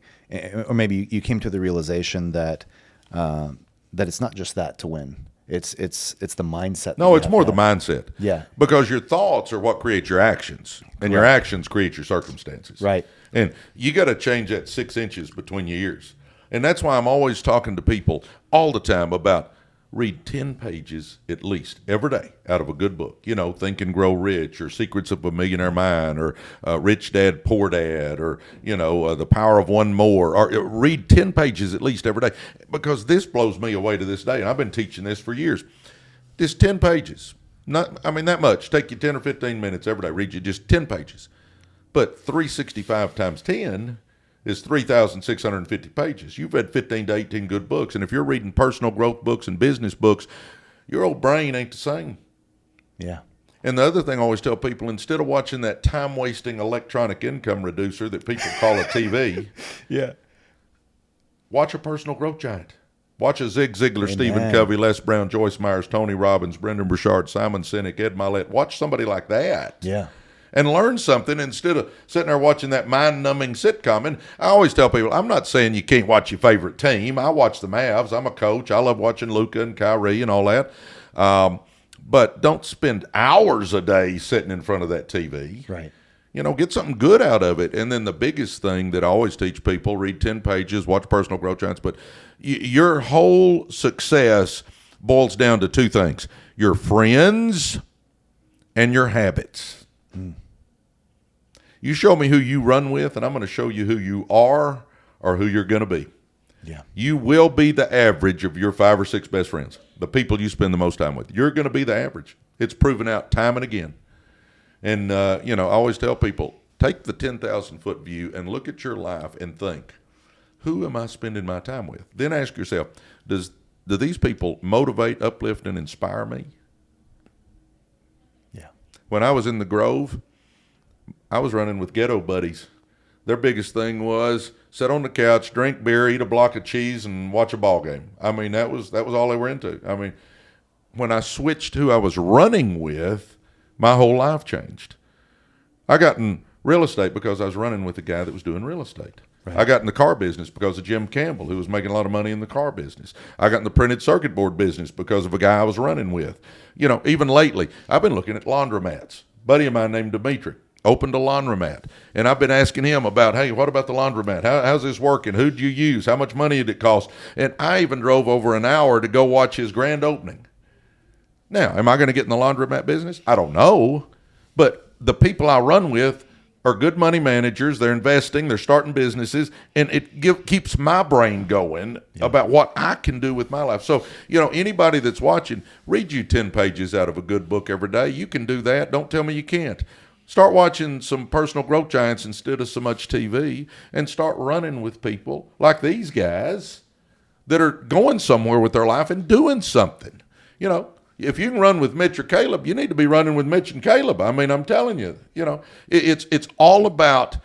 or maybe you came to the realization that it's not just that to win. It's the mindset. no, it's more the mindset. Yeah. Because your thoughts are what create your actions, and your actions create your circumstances. Right. And you got to change that 6 inches between your ears. And that's why I'm always talking to people all the time about read 10 pages at least every day out of a good book. You know, Think and Grow Rich, or Secrets of a Millionaire Mind, or Rich Dad, Poor Dad, or, you know, The Power of One More. Or read 10 pages at least every day, because this blows me away to this day. And I've been teaching this for years. Just 10 pages. That much. Take you 10 or 15 minutes every day. Read you just 10 pages. But 365 times 10 is 3,650 pages. You've read 15 to 18 good books. And if you're reading personal growth books and business books, your old brain ain't the same. Yeah. And the other thing I always tell people, instead of watching that time-wasting electronic income reducer that people call a TV, Yeah. watch a personal growth giant. Watch a Zig Ziglar, Stephen Covey, Les Brown, Joyce Myers, Tony Robbins, Brendan Burchard, Simon Sinek, Ed Mylett. Watch somebody like that. Yeah. and learn something instead of sitting there watching that mind-numbing sitcom. And I always tell people, I'm not saying you can't watch your favorite team. I watch the Mavs. I'm a coach. I love watching Luka and Kyrie and all that. But don't spend hours a day sitting in front of that TV. Right. Get something good out of it. And then the biggest thing that I always teach people, read 10 pages, watch Personal Growth Giants. But your whole success boils down to two things: your friends and your habits. You show me who you run with, and I'm going to show you who you are or who you're going to be. Yeah. You will be the average of your 5 or 6 best friends, the people you spend the most time with. You're going to be the average. It's proven out time and again. And, I always tell people, take the 10,000-foot view and look at your life and think, who am I spending my time with? Then ask yourself, do these people motivate, uplift, and inspire me? Yeah. When I was in the Grove, I was running with ghetto buddies. Their biggest thing was sit on the couch, drink beer, eat a block of cheese, and watch a ball game. I mean, that was all they were into. I mean, when I switched who I was running with, my whole life changed. I got in real estate because I was running with a guy that was doing real estate. Right. I got in the car business because of Jim Campbell, who was making a lot of money in the car business. I got in the printed circuit board business because of a guy I was running with. Even lately, I've been looking at laundromats. A buddy of mine named Dimitri opened a laundromat, and I've been asking him about, hey, what about the laundromat? How's this working? Who'd you use? How much money did it cost? And I even drove over an hour to go watch his grand opening. Now, am I going to get in the laundromat business? I don't know, but the people I run with are good money managers. They're investing, they're starting businesses, and it keeps my brain going about what I can do with my life. So, anybody that's watching, read you 10 pages out of a good book every day. You can do that. Don't tell me you can't. Start watching some Personal Growth Giants instead of so much TV, and start running with people like these guys that are going somewhere with their life and doing something. If you can run with Mitch or Caleb, you need to be running with Mitch and Caleb. I mean, I'm telling you, it's all about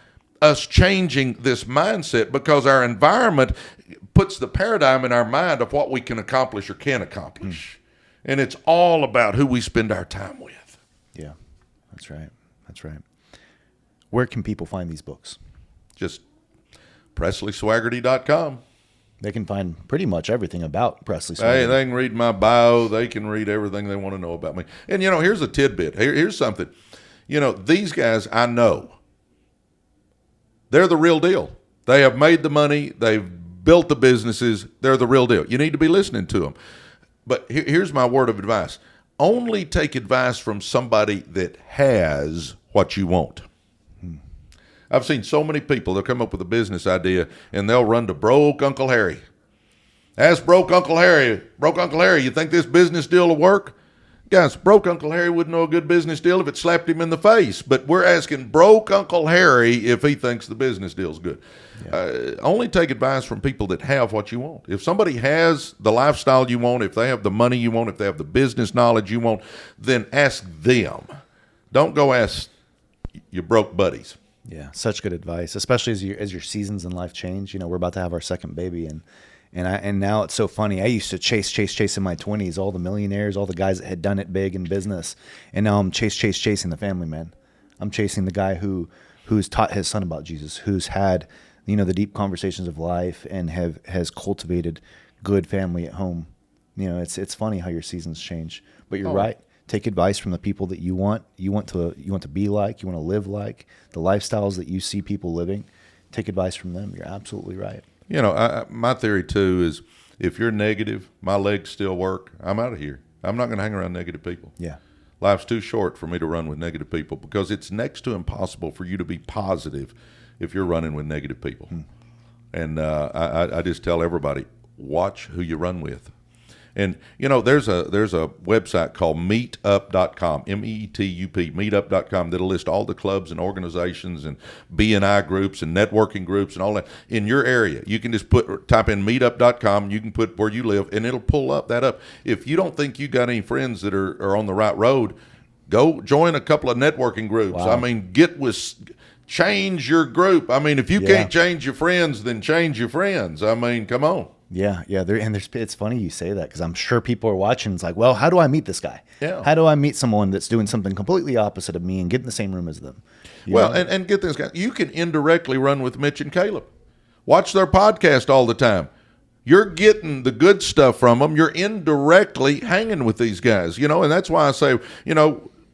us changing this mindset, because our environment puts the paradigm in our mind of what we can accomplish or can't accomplish. And it's all about who we spend our time with. Yeah, that's right. That's right. Where can people find these books? Just PresleySwagerty.com. They can find pretty much everything about Presley Swagerty. Hey, they can read my bio. They can read everything they want to know about me. And, here's a tidbit. Here's something. These guys I know, they're the real deal. They have made the money. They've built the businesses. They're the real deal. You need to be listening to them. But here's my word of advice. Only take advice from somebody that has what you want. I've seen so many people, they'll come up with a business idea and they'll run to broke Uncle Harry. Ask broke Uncle Harry, you think this business deal will work? Guys, broke Uncle Harry wouldn't know a good business deal if it slapped him in the face. But we're asking broke Uncle Harry if he thinks the business deal's good. Yeah. Only take advice from people that have what you want. If somebody has the lifestyle you want, if they have the money you want, if they have the business knowledge you want, then ask them. Don't go ask your broke buddies. Yeah, such good advice, especially as your seasons in life change. We're about to have our second baby, and now it's so funny. I used to chase in my 20s, all the millionaires, all the guys that had done it big in business, and now I'm chasing the family man. I'm chasing the guy who's taught his son about Jesus, who's had the deep conversations of life, and has cultivated good family at home. It's funny how your seasons change, but you're right. Take advice from the people that you want to be like, you want to live like, the lifestyles that you see people living. Take advice from them. You're absolutely right. My theory too is, if you're negative, my legs still work, I'm out of here. I'm not going to hang around negative people. Yeah. Life's too short for me to run with negative people, because it's next to impossible for you to be positive if you're running with negative people. And I just tell everybody, watch who you run with. And, there's a website called meetup.com, MEETUP, meetup.com, that'll list all the clubs and organizations and BNI groups and networking groups and all that in your area. You can just type in meetup.com, you can put where you live, and it'll pull that up. If you don't think you got any friends that are on the right road, go join a couple of networking groups. Wow. I mean, change your group. I mean, if you can't change your friends, then change your friends. I mean, come on. Yeah. It's funny you say that because I'm sure people are watching. It's like, well, how do I meet this guy? Yeah. How do I meet someone that's doing something completely opposite of me and get in the same room as them? You Well, know? and get this, guys. You can indirectly run with Mitch and Caleb. Watch their podcast all the time. You're getting the good stuff from them. You're indirectly hanging with these guys, and that's why I say,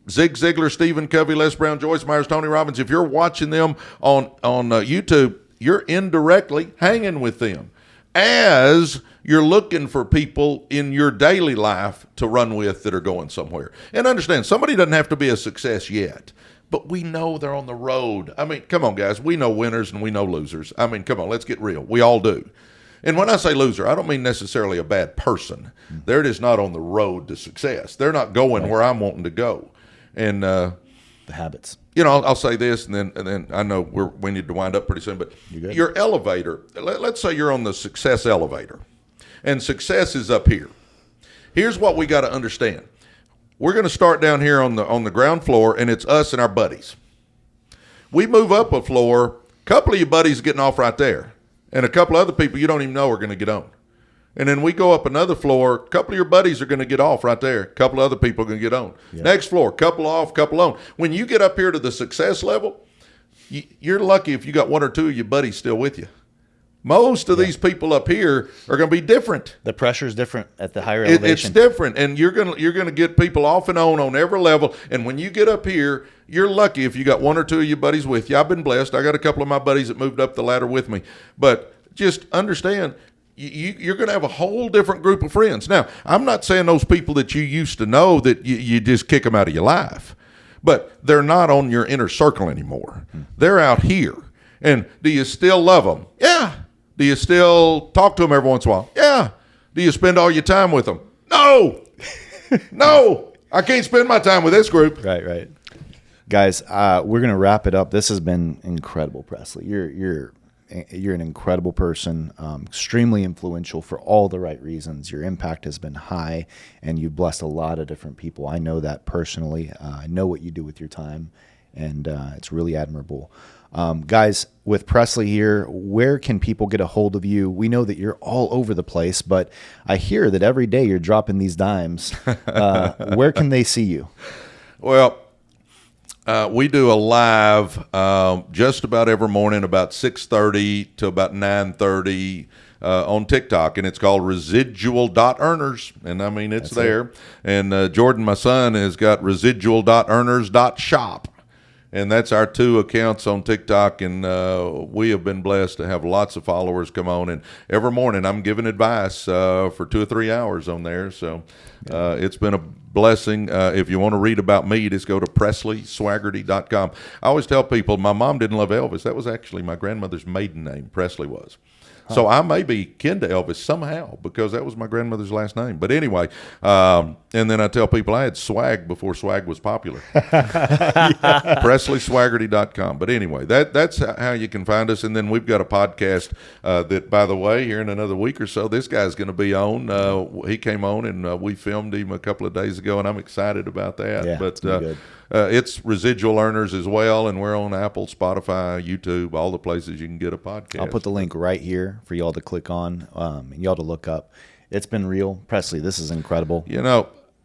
Zig Ziglar, Stephen Covey, Les Brown, Joyce Myers, Tony Robbins, if you're watching them on YouTube, you're indirectly hanging with them as you're looking for people in your daily life to run with that are going somewhere. And understand, somebody doesn't have to be a success yet, but we know they're on the road. I mean, come on, guys. We know winners and we know losers. I mean, come on, let's get real. We all do. And when I say loser, I don't mean necessarily a bad person. They're just not on the road to success. They're not going where I'm wanting to go. And the habits. I'll say this, and then I know we need to wind up pretty soon. But your elevator, let's say you're on the success elevator, and success is up here. Here's what we got to understand: we're going to start down here on the ground floor, and it's us and our buddies. We move up a floor, a couple of your buddies are getting off right there, and a couple other people you don't even know are going to get on. And then we go up another floor, a couple of your buddies are going to get off right there. A couple of other people are going to get on. Yeah. Next floor, couple off, couple on. When you get up here to the success level, you're lucky if you got one or two of your buddies still with you. Most of these people up here are going to be different. The pressure is different at the higher elevation. It's different, and you're going to get people off and on every level. And when you get up here, you're lucky if you got one or two of your buddies with you. I've been blessed. I got a couple of my buddies that moved up the ladder with me. But just understand, you're going to have a whole different group of friends. Now, I'm not saying those people that you used to know that you just kick them out of your life, but they're not on your inner circle anymore. They're out here. And do you still love them? Yeah. Do you still talk to them every once in a while? Yeah. Do you spend all your time with them? No. No. I can't spend my time with this group. Right. Guys, we're going to wrap it up. This has been incredible, Presley. You're an incredible person, extremely influential for all the right reasons. Your impact has been high, and you've blessed a lot of different people. I know that personally. I know what you do with your time, and it's really admirable. Guys, with Presley here, where can people get a hold of you? We know that you're all over the place, but I hear that every day you're dropping these dimes. Where can they see you? Well, we do a live just about every morning, about 6:30 to about 9:30 on TikTok, and it's called residual.earners. And I mean, it's there. And Jordan, my son, has got residual.earners.shop. And that's our two accounts on TikTok, and we have been blessed to have lots of followers come on. And every morning I'm giving advice for 2 or 3 hours on there. So it's been a blessing. If you want to read about me, just go to PresleySwagerty.com. I always tell people my mom didn't love Elvis. That was actually my grandmother's maiden name. Presley was. So I may be kin to Elvis somehow because that was my grandmother's last name. But anyway, and then I tell people I had swag before swag was popular. PresleySwagerty.com. But anyway, that's how you can find us. And then we've got a podcast that, by the way, here in another week or so, this guy's going to be on. He came on, and we filmed him a couple of days ago, and I'm excited about that. Yeah, but good. It's Residual Earners as well, and we're on Apple, Spotify, YouTube, all the places you can get a podcast. I'll put the link right here for y'all to click on and y'all to look up. It's been real. Presley, this is incredible.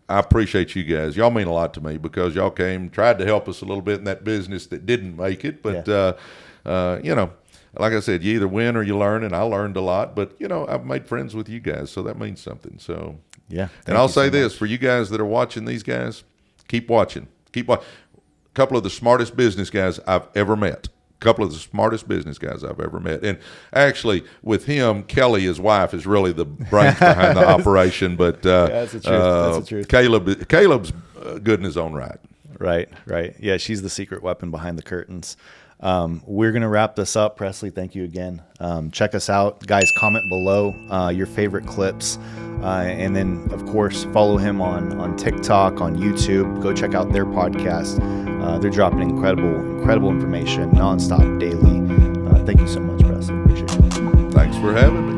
I appreciate you guys. Y'all mean a lot to me because y'all tried to help us a little bit in that business that didn't make it. But, like I said, you either win or you learn, and I learned a lot. But, I've made friends with you guys, so that means something. So, yeah. And I'll say this, for you guys that are watching these guys, keep watching. Keep watching. A couple of the smartest business guys I've ever met. And actually, with him, Kelly, his wife, is really the brains behind the operation. But that's the truth. Caleb's good in his own right. Right. Yeah, she's the secret weapon behind the curtains. We're going to wrap this up. Presley, thank you again. Check us out. Guys, comment below your favorite clips. And then, of course, follow him on TikTok, on YouTube. Go check out their podcast. They're dropping incredible information nonstop daily. Thank you so much, Presley. Appreciate it. Thanks for having me.